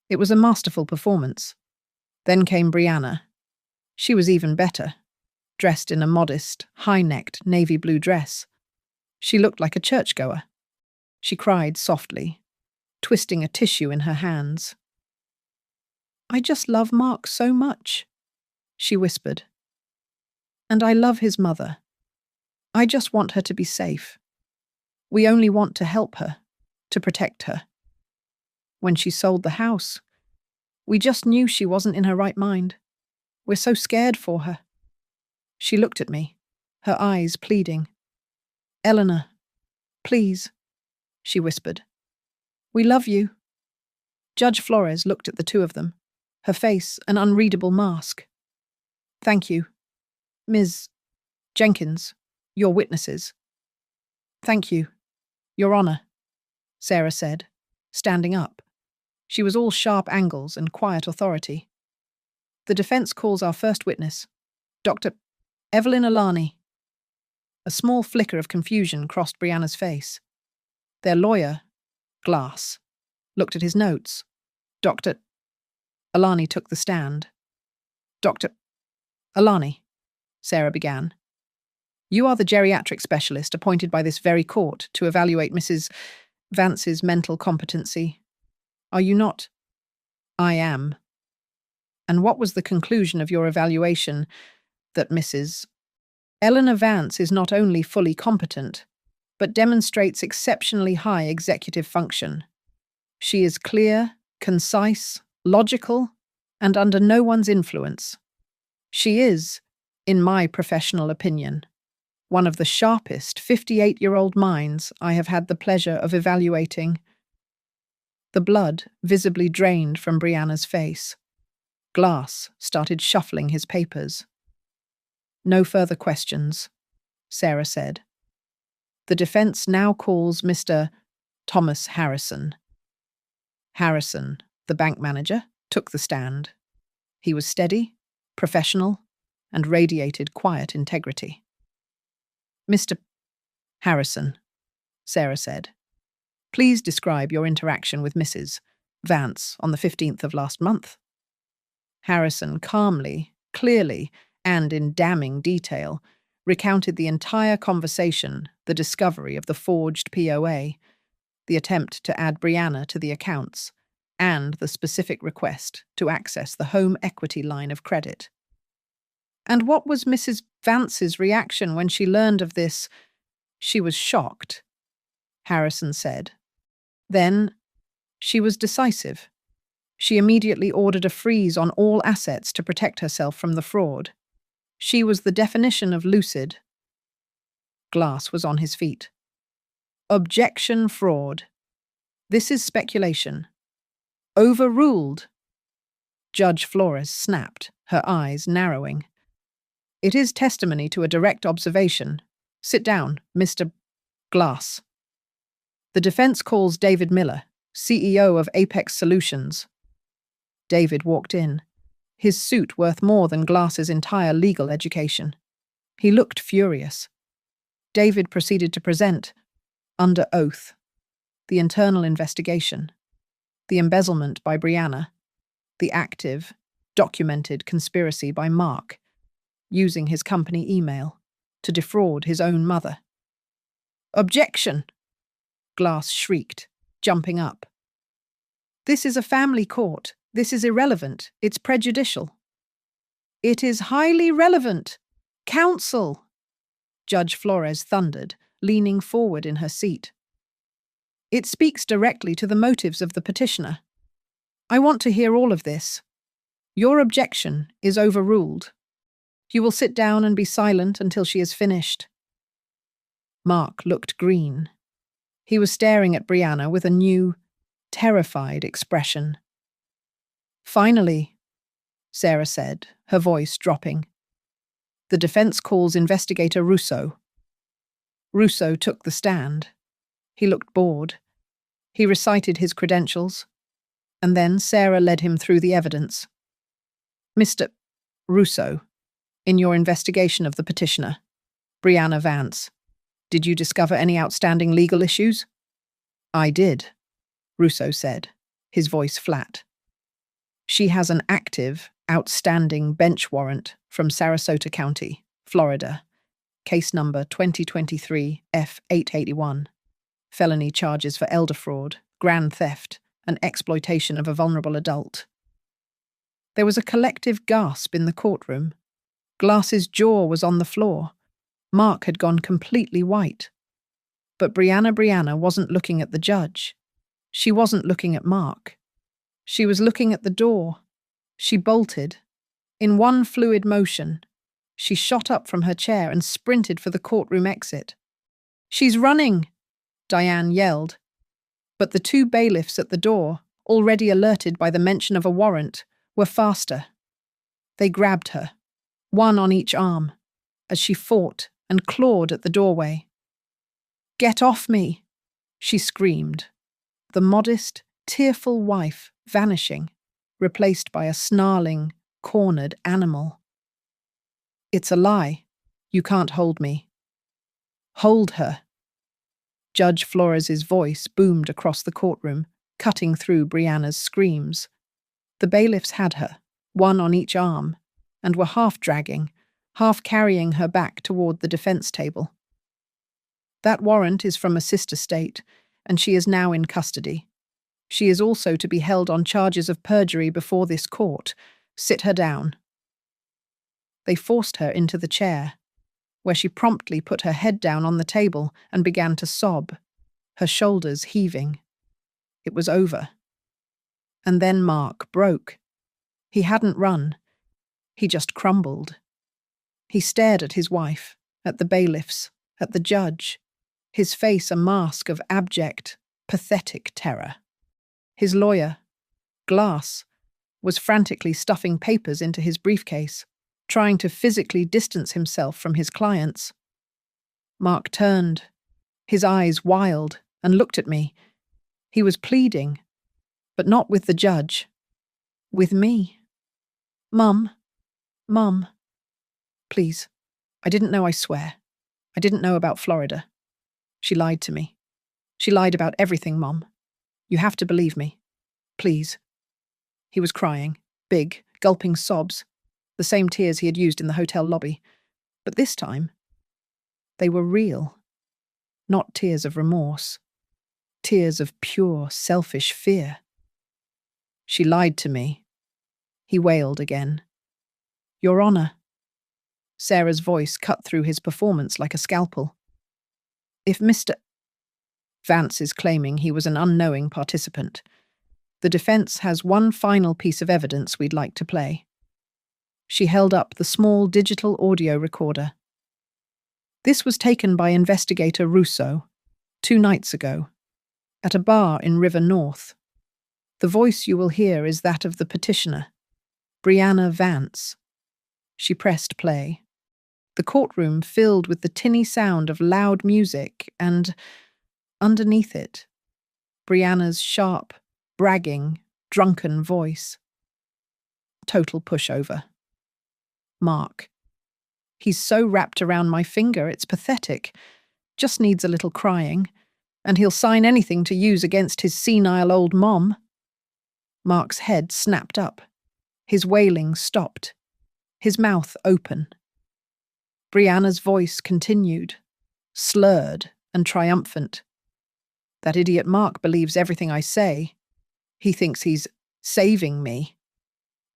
It was a masterful performance. Then came Brianna. She was even better, dressed in a modest, high-necked navy blue dress. She looked like a churchgoer. She cried softly, twisting a tissue in her hands. I just love Mark so much, she whispered. And I love his mother. I just want her to be safe. We only want to help her, to protect her. When she sold the house, we just knew she wasn't in her right mind. We're so scared for her. She looked at me, her eyes pleading. Eleanor, please, she whispered. We love you. Judge Flores looked at the two of them, her face an unreadable mask. Thank you, Ms. Jenkins, your witnesses. Thank you, Your Honor, Sarah said, standing up. She was all sharp angles and quiet authority. The defense calls our first witness, Dr. Evelyn Alani. A small flicker of confusion crossed Brianna's face. Their lawyer, Glass, looked at his notes. Dr. Alani took the stand. Dr. Alani, Sarah began. You are the geriatric specialist appointed by this very court to evaluate Mrs. Vance's mental competency. Are you not? I am. And what was the conclusion of your evaluation? That Mrs. Eleanor Vance is not only fully competent, but demonstrates exceptionally high executive function. She is clear, concise, logical, and under no one's influence. She is, in my professional opinion, one of the sharpest 58-year-old minds I have had the pleasure of evaluating. The blood visibly drained from Brianna's face. Glass started shuffling his papers. "No further questions," Sarah said. "The defense now calls Mr. Thomas Harrison." Harrison, the bank manager, took the stand. He was steady, professional, and radiated quiet integrity. "Mr. Harrison," Sarah said, "please describe your interaction with Mrs. Vance on the 15th of last month." Harrison calmly, clearly, and in damning detail, recounted the entire conversation, the discovery of the forged POA, the attempt to add Brianna to the accounts, and the specific request to access the home equity line of credit. "And what was Mrs. Vance's reaction when she learned of this?" "She was shocked," Harrison said. "Then, she was decisive. She immediately ordered a freeze on all assets to protect herself from the fraud. She was the definition of lucid." Glass was on his feet. "Objection, fraud. This is speculation. Overruled." Judge Flores snapped, her eyes narrowing. "It is testimony to a direct observation. Sit down, Mr. Glass." "The defense calls David Miller, CEO of Apex Solutions." David walked in, his suit worth more than Glass's entire legal education. He looked furious. David proceeded to present, under oath, the internal investigation, the embezzlement by Brianna, the active, documented conspiracy by Mark, using his company email to defraud his own mother. "Objection!" Glass shrieked, jumping up. "This is a family court. This is irrelevant. It's prejudicial." "It is highly relevant. Counsel!" Judge Flores thundered, leaning forward in her seat. "It speaks directly to the motives of the petitioner. I want to hear all of this. Your objection is overruled. You will sit down and be silent until she is finished." Mark looked green. He was staring at Brianna with a new, terrified expression. "Finally," Sarah said, her voice dropping, "the defense calls Investigator Russo." Russo took the stand. He looked bored. He recited his credentials, and then Sarah led him through the evidence. "Mr. Russo, in your investigation of the petitioner, Brianna Vance, did you discover any outstanding legal issues?" "I did," Russo said, his voice flat. "She has an active, outstanding bench warrant from Sarasota County, Florida, case number 2023 F881, felony charges for elder fraud, grand theft, and exploitation of a vulnerable adult." There was a collective gasp in the courtroom. Glass's jaw was on the floor. Mark had gone completely white. But Brianna wasn't looking at the judge. She wasn't looking at Mark. She was looking at the door. She bolted. In one fluid motion, she shot up from her chair and sprinted for the courtroom exit. "She's running!" Diane yelled. But the two bailiffs at the door, already alerted by the mention of a warrant, were faster. They grabbed her, one on each arm, as she fought and clawed at the doorway. "Get off me!" she screamed, the modest, tearful wife vanishing, replaced by a snarling, cornered animal. "It's a lie. You can't hold me." "Hold her." Judge Flores's voice boomed across the courtroom, cutting through Brianna's screams. The bailiffs had her, one on each arm, and were half dragging, half carrying her back toward the defense table. "That warrant is from a sister state, and she is now in custody. She is also to be held on charges of perjury before this court. Sit her down." They forced her into the chair. where she promptly put her head down on the table and began to sob, her shoulders heaving. It was over. And then Mark broke. He hadn't run. He just crumbled. He stared at his wife, at the bailiffs, at the judge, his face a mask of abject, pathetic terror. His lawyer, Glass, was frantically stuffing papers into his briefcase, trying to physically distance himself from his clients. Mark turned, his eyes wild, and looked at me. He was pleading, but not with the judge. With me. Mum. Mum. Please. I didn't know, I swear. I didn't know about Florida. She lied to me. She lied about everything, Mum. You have to believe me. Please. He was crying, big, gulping sobs, the same tears he had used in the hotel lobby. But this time, they were real. Not tears of remorse. Tears of pure, selfish fear. She lied to me. He wailed again. Your Honor. Sarah's voice cut through his performance like a scalpel. If Mr. Vance is claiming he was an unknowing participant, the defense has one final piece of evidence we'd like to play. She held up the small digital audio recorder. This was taken by investigator Russo 2 nights ago, at a bar in River North. The voice you will hear is that of the petitioner, Brianna Vance. She pressed play. The courtroom filled with the tinny sound of loud music and, underneath it, Brianna's sharp, bragging, drunken voice. Total pushover. Mark. He's so wrapped around my finger it's pathetic. Just needs a little crying, and he'll sign anything to use against his senile old mom. Mark's head snapped up. His wailing stopped. His mouth open. Brianna's voice continued, slurred and triumphant. That idiot Mark believes everything I say. He thinks he's saving me.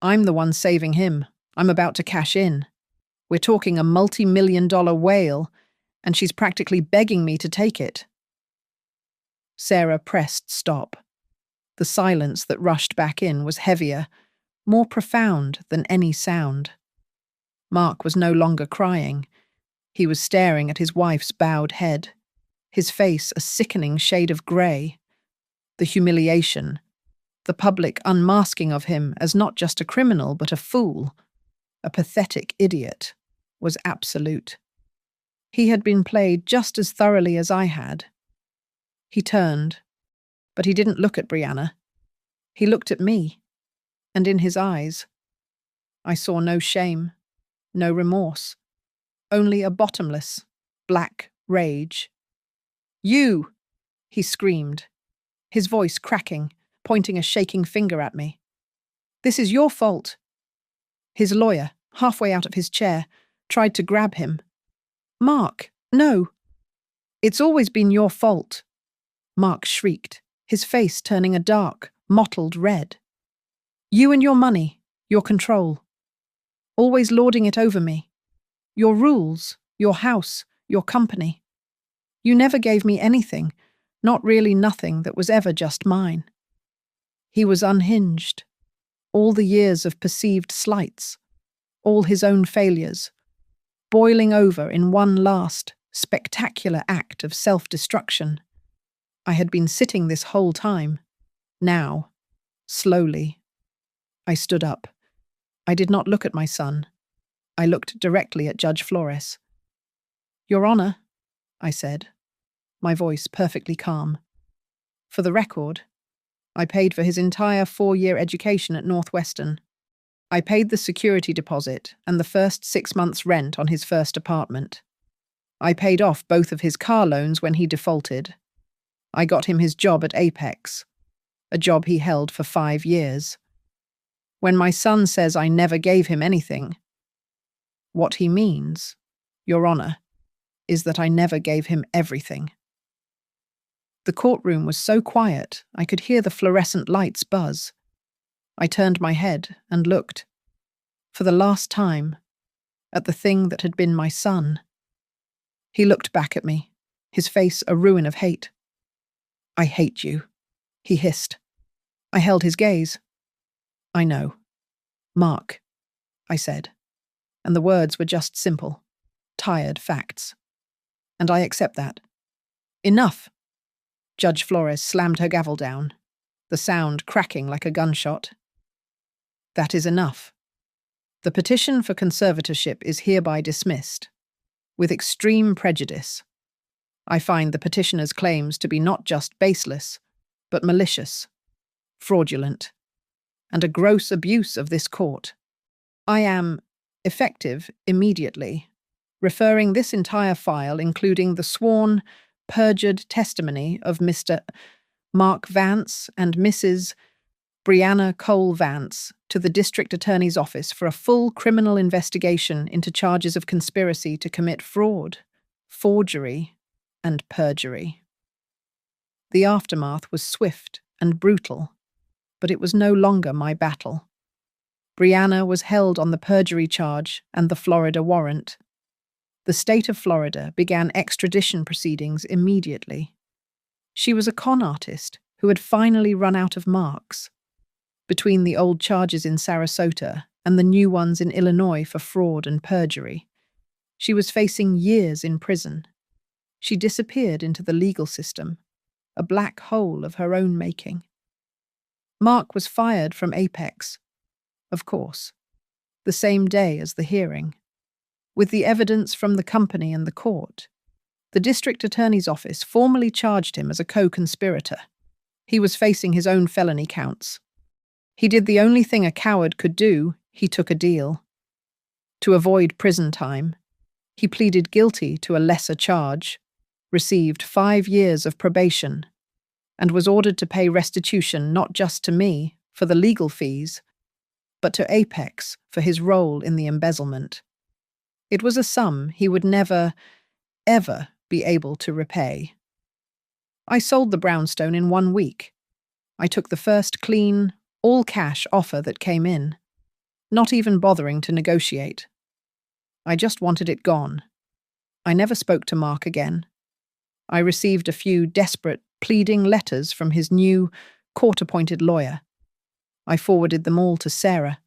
I'm the one saving him. I'm about to cash in. We're talking a multi-million-dollar whale, and she's practically begging me to take it. Sarah pressed stop. The silence that rushed back in was heavier, more profound than any sound. Mark was no longer crying. He was staring at his wife's bowed head, his face a sickening shade of grey. The humiliation, the public unmasking of him as not just a criminal but a fool, a pathetic idiot, was absolute. He had been played just as thoroughly as I had. He turned, but he didn't look at Brianna. He looked at me, and in his eyes, I saw no shame, no remorse, only a bottomless, black rage. You! He screamed, his voice cracking, pointing a shaking finger at me. This is your fault. His lawyer, halfway out of his chair, tried to grab him. Mark, no. It's always been your fault. Mark shrieked, his face turning a dark, mottled red. You and your money, your control. Always lording it over me. Your rules, your house, your company. You never gave me anything, not really nothing that was ever just mine. He was unhinged. All the years of perceived slights, all his own failures, boiling over in one last, spectacular act of self-destruction. I had been sitting this whole time. Now, slowly, I stood up. I did not look at my son. I looked directly at Judge Flores. Your Honor, I said, my voice perfectly calm. For the record, I paid for his entire 4-year education at Northwestern. I paid the security deposit and the first 6 months' rent on his first apartment. I paid off both of his car loans when he defaulted. I got him his job at Apex, a job he held for 5 years. When my son says I never gave him anything, what he means, Your Honor, is that I never gave him everything. The courtroom was so quiet I could hear the fluorescent lights buzz. I turned my head and looked, for the last time, at the thing that had been my son. He looked back at me, his face a ruin of hate. "I hate you," he hissed. I held his gaze. "I know. Mark," I said, and the words were just simple, tired facts. "And I accept that." "Enough!" Judge Flores slammed her gavel down, the sound cracking like a gunshot. "That is enough. The petition for conservatorship is hereby dismissed, with extreme prejudice. I find the petitioner's claims to be not just baseless, but malicious, fraudulent, and a gross abuse of this court. I am, effective immediately, referring this entire file, including the sworn, perjured testimony of Mr. Mark Vance and Mrs. Brianna Cole Vance, to the District Attorney's Office for a full criminal investigation into charges of conspiracy to commit fraud, forgery, and perjury. The aftermath was swift and brutal, but it was no longer my battle. Brianna was held on the perjury charge and the Florida warrant. The state of Florida began extradition proceedings immediately. She was a con artist who had finally run out of marks. Between the old charges in Sarasota and the new ones in Illinois for fraud and perjury, she was facing years in prison. She disappeared into the legal system, a black hole of her own making. Mark was fired from Apex, of course, the same day as the hearing. With the evidence from the company and the court, the district attorney's office formally charged him as a co-conspirator. He was facing his own felony counts. He did the only thing a coward could do. He took a deal. To avoid prison time, he pleaded guilty to a lesser charge, received 5 years of probation, and was ordered to pay restitution not just to me for the legal fees, but to Apex for his role in the embezzlement. It was a sum he would never, ever be able to repay. I sold the brownstone in 1 week. I took the first clean, all-cash offer that came in, not even bothering to negotiate. I just wanted it gone. I never spoke to Mark again. I received a few desperate, pleading letters from his new, court-appointed lawyer. I forwarded them all to Sarah,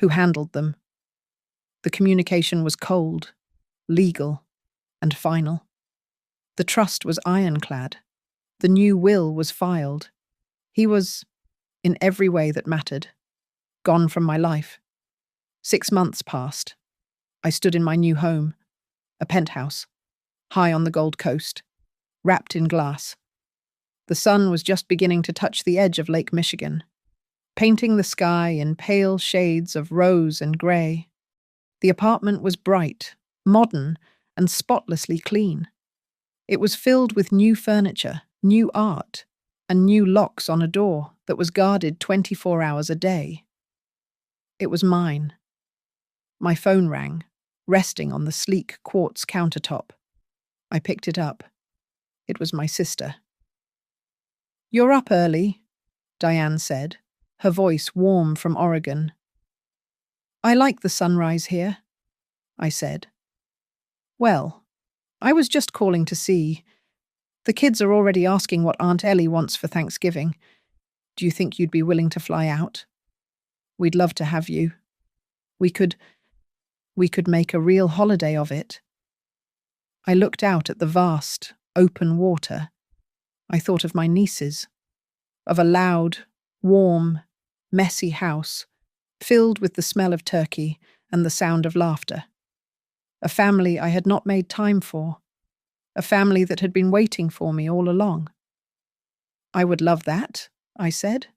who handled them. The communication was cold, legal, and final. The trust was ironclad. The new will was filed. He was, in every way that mattered, gone from my life. 6 months passed. I stood in my new home, a penthouse, high on the Gold Coast, wrapped in glass. The sun was just beginning to touch the edge of Lake Michigan, painting the sky in pale shades of rose and grey. The apartment was bright, modern, and spotlessly clean. It was filled with new furniture, new art, and new locks on a door that was guarded 24 hours a day. It was mine. My phone rang, resting on the sleek quartz countertop. I picked it up. It was my sister. "You're up early," Diane said, her voice warm from Oregon. "I like the sunrise here," I said. "Well, I was just calling to see. The kids are already asking what Aunt Ellie wants for Thanksgiving. Do you think you'd be willing to fly out? We'd love to have you. We could make a real holiday of it." I looked out at the vast, open water. I thought of my nieces, of a loud, warm, messy house, filled with the smell of turkey and the sound of laughter. A family I had not made time for, a family that had been waiting for me all along. "I would love that," I said,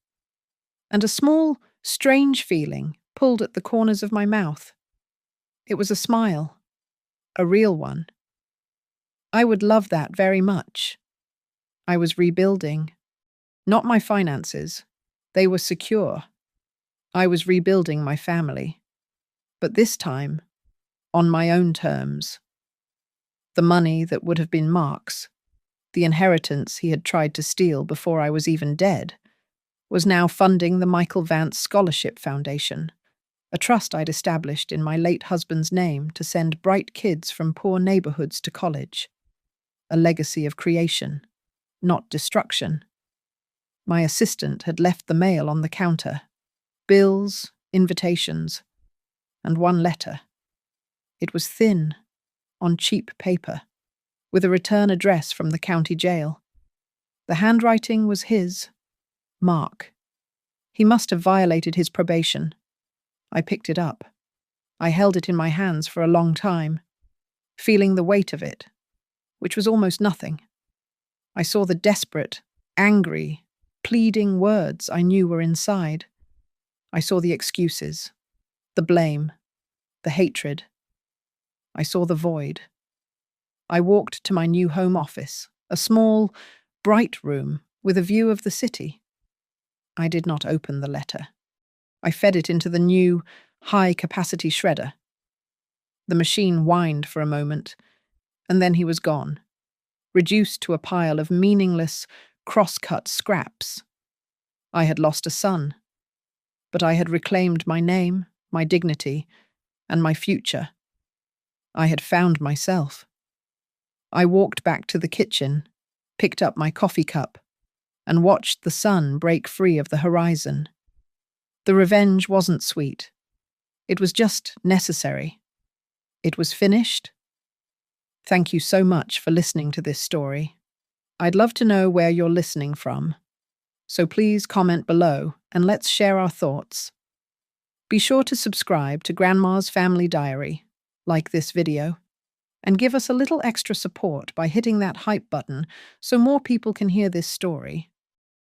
and a small, strange feeling pulled at the corners of my mouth. It was a smile, a real one. I would love that very much. I was rebuilding. Not my finances. They were secure. I was rebuilding my family. But this time, on my own terms. The money that would have been Mark's, the inheritance he had tried to steal before I was even dead, was now funding the Michael Vance Scholarship Foundation, a trust I'd established in my late husband's name to send bright kids from poor neighborhoods to college. A legacy of creation, not destruction. My assistant had left the mail on the counter. Bills, invitations, and one letter. It was thin, on cheap paper, with a return address from the county jail. The handwriting was his, Mark. He must have violated his probation. I picked it up. I held it in my hands for a long time, feeling the weight of it, which was almost nothing. I saw the desperate, angry, pleading words I knew were inside. I saw the excuses, the blame, the hatred. I saw the void. I walked to my new home office, a small, bright room with a view of the city. I did not open the letter. I fed it into the new, high-capacity shredder. The machine whined for a moment, and then he was gone, reduced to a pile of meaningless, cross-cut scraps. I had lost a son, but I had reclaimed my name, my dignity, and my future. I had found myself. I walked back to the kitchen, picked up my coffee cup, and watched the sun break free of the horizon. The revenge wasn't sweet. It was just necessary. It was finished. Thank you so much for listening to this story. I'd love to know where you're listening from, so please comment below and let's share our thoughts. Be sure to subscribe to Grandma's Family Diary, like this video, and give us a little extra support by hitting that hype button so more people can hear this story.